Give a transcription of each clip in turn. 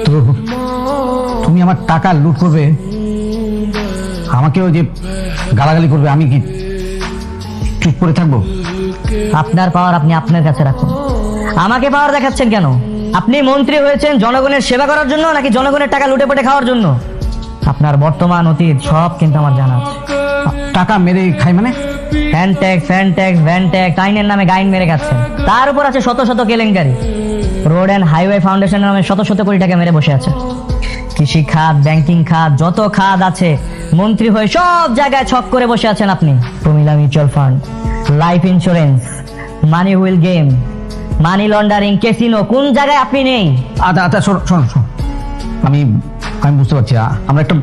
তো তুমি আমার টাকা লুট করবে, আমাকে ওই যে গালাগালি করবে, আমি কি চুপ করে থাকবো? আপনার পাওয়ার আপনি আপনার কাছে রাখুন, আমাকে পাওয়ার দেখাচ্ছেন কেন? আপনি মন্ত্রী হয়েছেন জনগণের সেবা করার জন্য নাকি জনগণের টাকা লুটে পটে খাওয়ার জন্য? আপনার বর্তমান অতীত সব কিন্তু আমার জানা আছে। টাকা মেরে খাই মানে? ফ্যান ট্যাক্স আইনের নামে গাইন মেরে খাচ্ছেন, তার উপর আছে শত শত কেলেঙ্কারি। রোড অ্যান্ড হাইওয়ে ফাউন্ডেশনের নামে শত শত কোটি টাকা মেরে বসে আছে। কৃষি খাত, ব্যাংকিং খাত, যত খাত আছে মন্ত্রী হয়ে সব জায়গায় ছক করে বসে আছেন আপনি। Pramila mutual fund, life insurance, money wheel game, money laundering, casino, কোন জায়গায় আপনি নেই? আচ্ছা আচ্ছা, শোনো শোনো শোনো, আমি আমি বুঝতে পারছি, আমরা একটা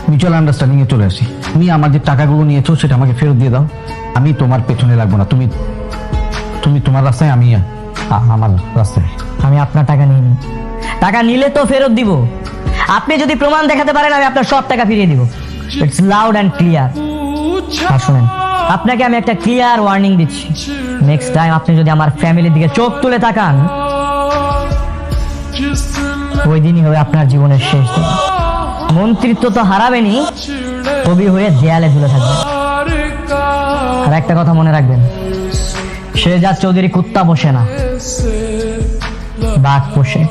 মিউচুয়াল আন্ডারস্ট্যান্ডিং এ চলে আসি। তুমি আমার যে টাকাগুলো নিয়েছো সেটা আমাকে ফেরত দিয়ে দাও। আমি তোমার পেছনে লাগবো না, তুমি তুমি তোমার রাস্তায়, আমি আমার রাস্তায়। আমি আপনার টাকা নিইনি, টাকা নিলে তো ফেরত দিব। আপনি যদি প্রমাণ দেখাতে পারেন আমি আপনার সব টাকা ফিরিয়ে দিব। It's loud and clear. আর শুনেন, আপনাকে আমি একটা ক্লিয়ার ওয়ার্নিং দিচ্ছি, নেক্সট টাইম আপনি যদি আমার ফ্যামিলির দিকে চোখ তুলে তাকান, ওই দিনই হবে আপনার জীবনের শেষ দিন। মন্ত্রিত্ব তো হারাবেনই, কবি হয়ে দেয়ালে ঝুলে থাকবেন। আর একটা কথা মনে রাখবেন, শেহজাদ চৌধুরী কুত্তা পোষে না, বাঘ পোষে।